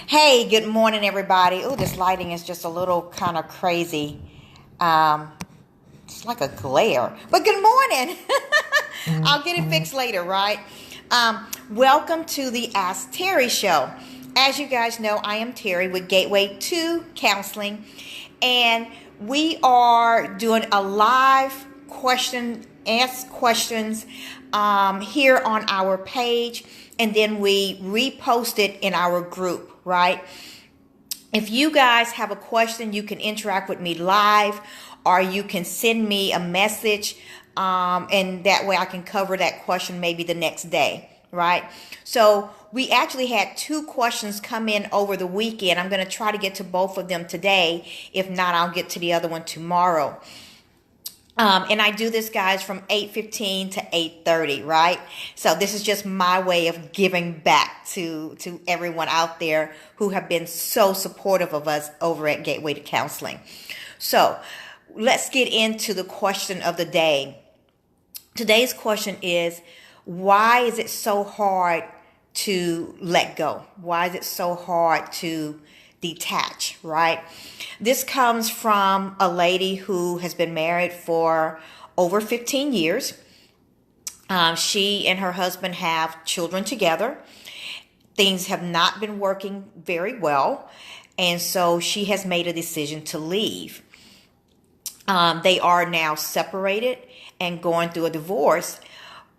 Hey, good morning, everybody. Oh, this lighting is just a little kind of crazy. It's like a glare. But good morning. I'll get it fixed later, right? Welcome to the Ask Terry Show. As you guys know, I am Terry with Gateway to Counseling, and we are doing a live ask questions here on our page, and then we repost it in our group, right? If you guys have a question, you can interact with me live, or you can send me a message, and that way I can cover that question maybe the next day, right? So we actually had 2 questions come in over the weekend. I'm going to try to get to both of them today. If not, I'll get to the other one tomorrow. And I do this, guys, from 8:15 to 8:30, right? So this is just my way of giving back to everyone out there who have been so supportive of us over at Gateway to Counseling. So let's get into the question of the day. Today's question is, why is it so hard to let go? Why is it so hard to detach, right? This comes from a lady who has been married for over 15 years. She and her husband have children together. Things have not been working very well, and so she has made a decision to leave. They are now separated and going through a divorce,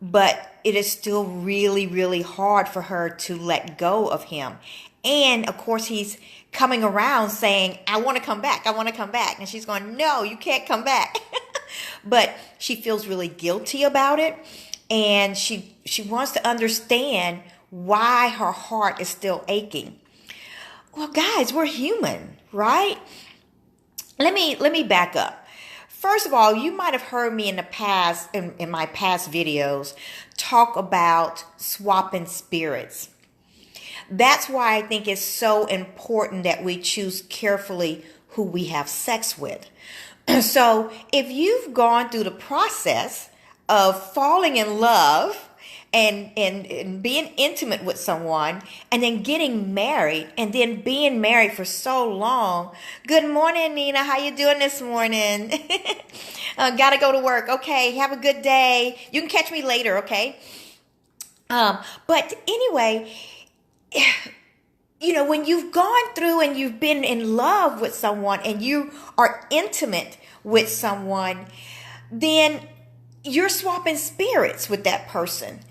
but it is still really, really hard for her to let go of him. And of course, he's coming around saying, I want to come back. I want to come back. And she's going, no, you can't come back. But she feels really guilty about it. And she wants to understand why her heart is still aching. Well, guys, we're human, right? Let me back up. First of all, you might have heard me in the past, in my past videos, talk about swapping spirits. That's why I think it's so important that we choose carefully who we have sex with. So if you've gone through the process of falling in love and being intimate with someone, and then getting married, and then being married for so long. Good morning, Nina. How you doing this morning? Gotta go to work. Okay, have a good day. You can catch me later, okay? But anyway, you know, when you've gone through and you've been in love with someone and you are intimate with someone, then you're swapping spirits with that person.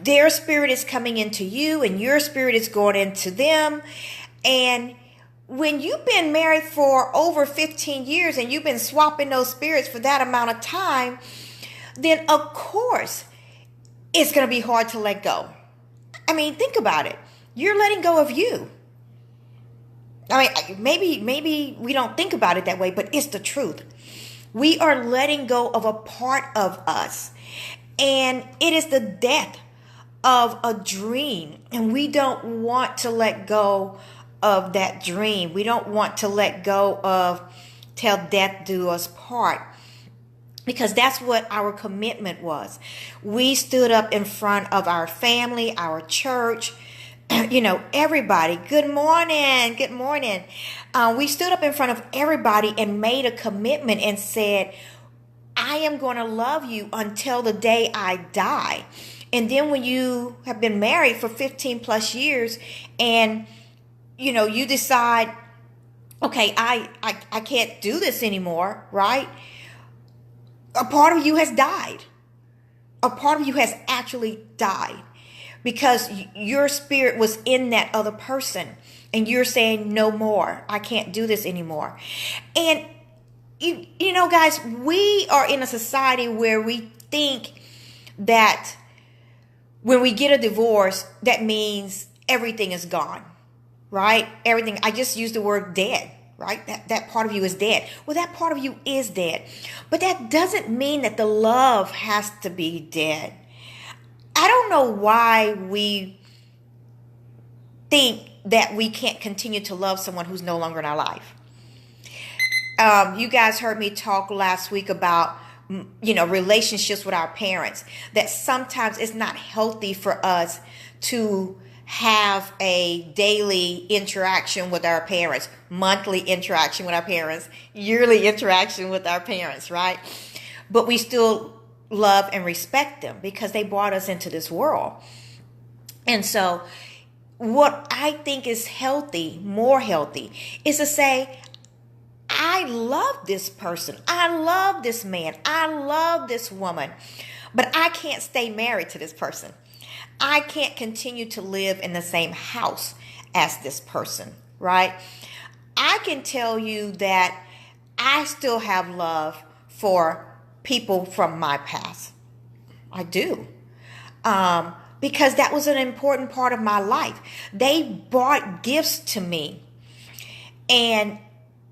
Their spirit is coming into you and your spirit is going into them. And when you've been married for over 15 years and you've been swapping those spirits for that amount of time, then of course it's going to be hard to let go. I mean, think about it. You're letting go of you. I mean, maybe we don't think about it that way, but it's the truth. We are letting go of a part of us. And it is the death of a dream. And we don't want to let go of that dream. We don't want to let go of till death do us part. Because that's what our commitment was. We stood up in front of our family, our church, you know, everybody. Good morning. Good morning. We stood up in front of everybody and made a commitment and said, I am going to love you until the day I die. And then when you have been married for 15 plus years and, you know, you decide, okay, I can't do this anymore, right? A part of you has died. A part of you has actually died because your spirit was in that other person and you're saying, no more. I can't do this anymore. And you know, guys, we are in a society where we think that when we get a divorce, that means everything is gone, right? Everything. I just used the word dead. Right? That part of you is dead. Well, that part of you is dead. But that doesn't mean that the love has to be dead. I don't know why we think that we can't continue to love someone who's no longer in our life. You guys heard me talk last week about, you know, relationships with our parents. That sometimes it's not healthy for us to have a daily interaction with our parents, monthly interaction with our parents, yearly interaction with our parents, right? But we still love and respect them because they brought us into this world. And so what I think is healthy, more healthy, is to say, I love this person. I love this man. I love this woman. But I can't stay married to this person. I can't continue to live in the same house as this person, right? I can tell you that I still have love for people from my past. I do. Because that was an important part of my life. They brought gifts to me. And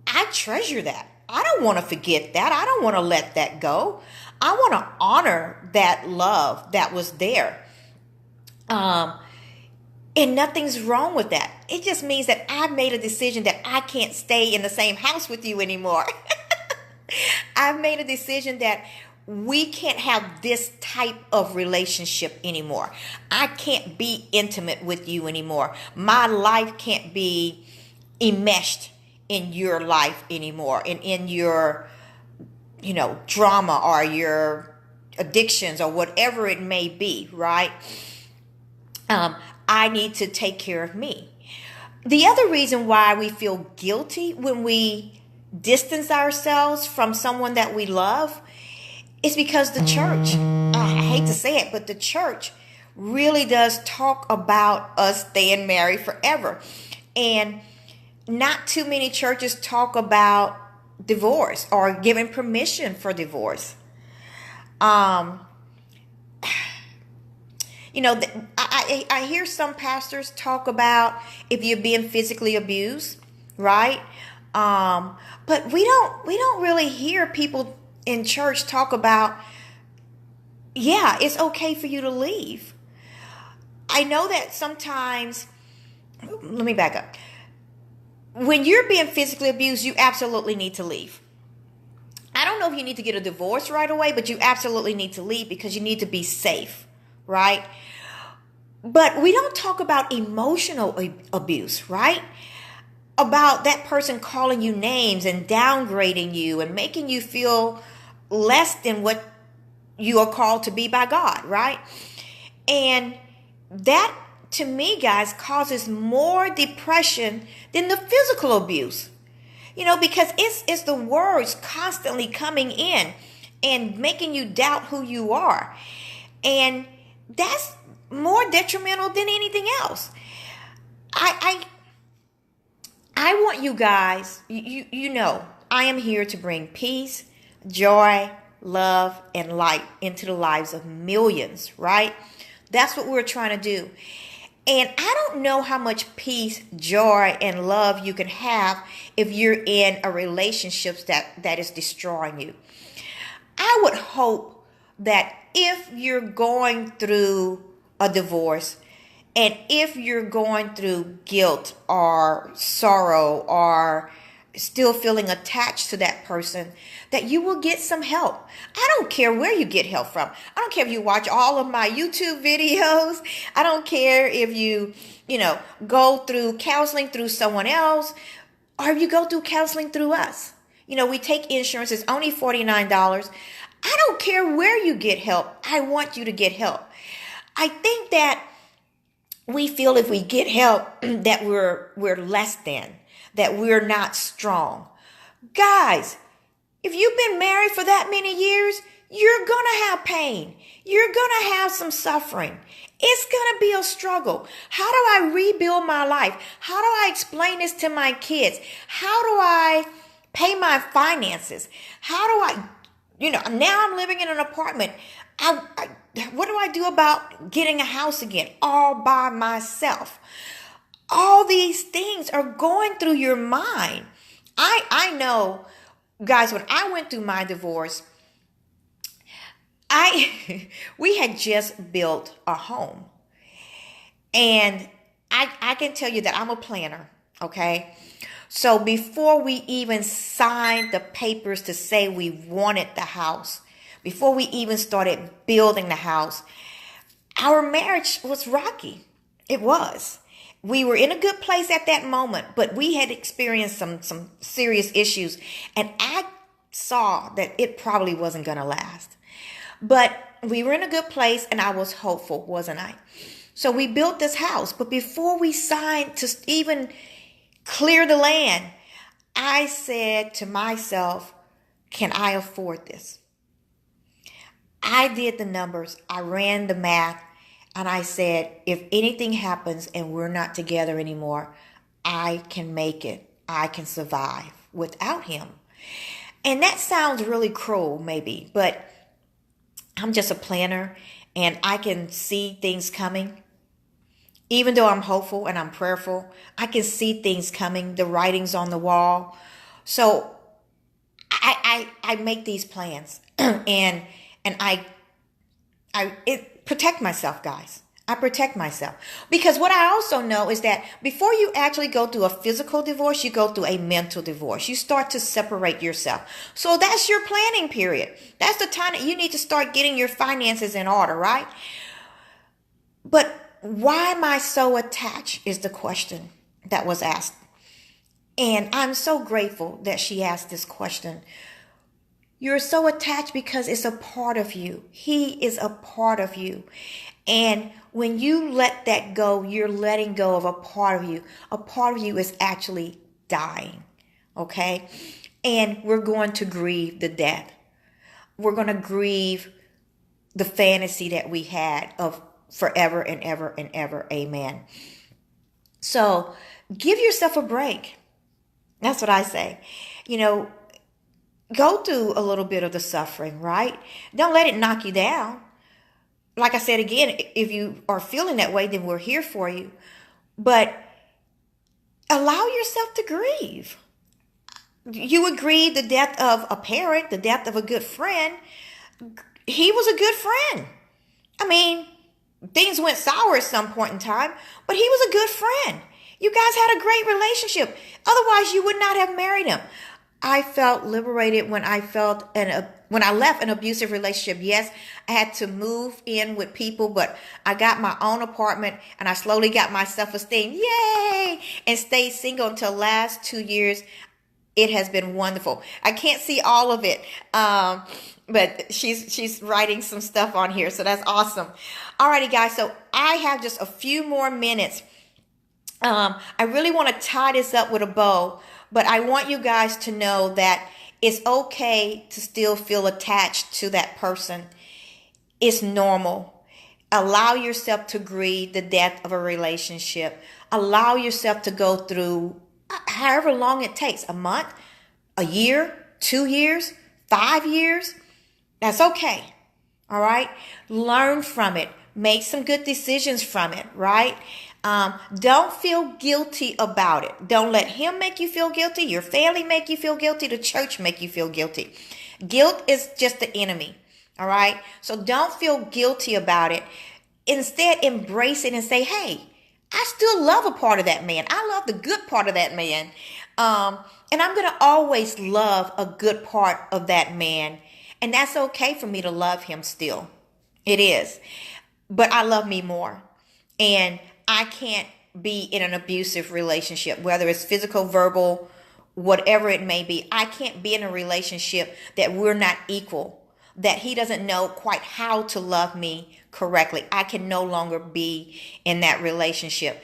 I treasure that. I don't want to forget that. I don't want to let that go. I want to honor that love that was there. And nothing's wrong with that. It just means that I made a decision that I can't stay in the same house with you anymore. I've made a decision that we can't have this type of relationship anymore. I can't be intimate with you anymore. My life can't be enmeshed in your life anymore, and in your, drama or your addictions or whatever it may be, right? I need to take care of me. The other reason why we feel guilty when we distance ourselves from someone that we love is because the church, I hate to say it, but the church really does talk about us staying married forever. And not too many churches talk about divorce or giving permission for divorce. I hear some pastors talk about if you're being physically abused, right? But we don't really hear people in church talk about, yeah, it's okay for you to leave. I know that sometimes, let me back up. When you're being physically abused, you absolutely need to leave. I don't know if you need to get a divorce right away, but you absolutely need to leave because you need to be safe, right? But we don't talk about emotional abuse, right? About that person calling you names and downgrading you and making you feel less than what you are called to be by God, right? And that, to me, guys, causes more depression than the physical abuse. Because it's the words constantly coming in and making you doubt who you are. And that's more detrimental than anything else. I want you guys, I am here to bring peace, joy, love, and light into the lives of millions, right? That's what we're trying to do. And I don't know how much peace, joy, and love you can have if you're in a relationship that is destroying you. I would hope that if you're going through a divorce, and if you're going through guilt or sorrow or still feeling attached to that person, that you will get some help. I don't care where you get help from. I don't care if you watch all of my YouTube videos. I don't care if you, go through counseling through someone else, or if you go through counseling through us. We take insurance. It's only $49. I don't care where you get help. I want you to get help. I think that we feel if we get help that we're less than, that we're not strong. Guys, if you've been married for that many years, you're going to have pain. You're going to have some suffering. It's going to be a struggle. How do I rebuild my life? How do I explain this to my kids? How do I pay my finances? How do I, now I'm living in an apartment. What do I do about getting a house again all by myself? All these things are going through your mind. I know, guys, when I went through my divorce, we had just built a home. And I can tell you that I'm a planner, okay? So before we even signed the papers to say we wanted the house, before we even started building the house, our marriage was rocky. It was. We were in a good place at that moment, but we had experienced some serious issues, and I saw that it probably wasn't going to last. But we were in a good place, and I was hopeful, wasn't I? So we built this house, but before we signed to even clear the land, I said to myself, can I afford this? I did the numbers. I ran the math. And I said, if anything happens and we're not together anymore, I can make it. I can survive without him. And that sounds really cruel, maybe, but I'm just a planner and I can see things coming. Even though I'm hopeful and I'm prayerful, I can see things coming, the writing's on the wall. So I make these plans and I protect myself, guys. I protect myself. Because what I also know is that before you actually go through a physical divorce, you go through a mental divorce. You start to separate yourself. So that's your planning period. That's the time that you need to start getting your finances in order, right? But why am I so attached is the question that was asked. And I'm so grateful that she asked this question. You're so attached because it's a part of you. He is a part of you. And when you let that go, you're letting go of a part of you. A part of you is actually dying. Okay? And we're going to grieve the death. We're going to grieve the fantasy that we had of forever and ever and ever. Amen. So give yourself a break. That's what I say. Go through a little bit of the suffering, right? Don't let it knock you down. Like I said again, if you are feeling that way, then we're here for you. But allow yourself to grieve. You would grieve the death of a parent, the death of a good friend. He was a good friend. I mean, things went sour at some point in time, but he was a good friend. You guys had a great relationship. Otherwise, you would not have married him. I felt liberated when I left an abusive relationship. Yes, I had to move in with people, but I got my own apartment and I slowly got my self-esteem. Yay! And stayed single until last 2 years. It has been wonderful. I can't see all of it, but she's writing some stuff on here, so that's awesome. Alrighty, guys. So I have just a few more minutes. I really want to tie this up with a bow. But I want you guys to know that it's okay to still feel attached to that person. It's normal. Allow yourself to grieve the death of a relationship. Allow yourself to go through however long it takes. A month, a year, 2 years, 5 years. That's okay. All right? Learn from it. Make some good decisions from it, right? Don't feel guilty about it. Don't let him make you feel guilty. Your family make you feel guilty. The church make you feel guilty. Guilt is just the enemy. All right. So don't feel guilty about it. Instead, embrace it and say, hey, I still love a part of that man. I love the good part of that man. And I'm going to always love a good part of that man. And that's okay for me to love him still. It is. But I love me more. And I can't be in an abusive relationship, whether it's physical, verbal, whatever it may be. I can't be in a relationship that we're not equal, that he doesn't know quite how to love me correctly. I can no longer be in that relationship.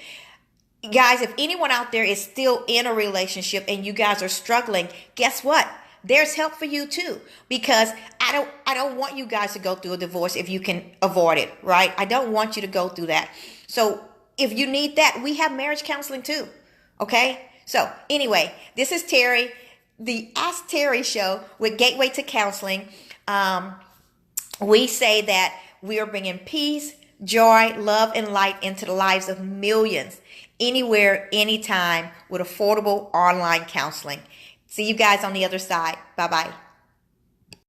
Guys, if anyone out there is still in a relationship and you guys are struggling, guess what? There's help for you too, because I don't want you guys to go through a divorce if you can avoid it, right? I don't want you to go through that. So if you need that, we have marriage counseling too. Okay. So anyway, this is Terry, the Ask Terry show with Gateway to Counseling. We say that we are bringing peace, joy, love, and light into the lives of millions, anywhere, anytime, with affordable online counseling. See you guys on the other side. Bye-bye.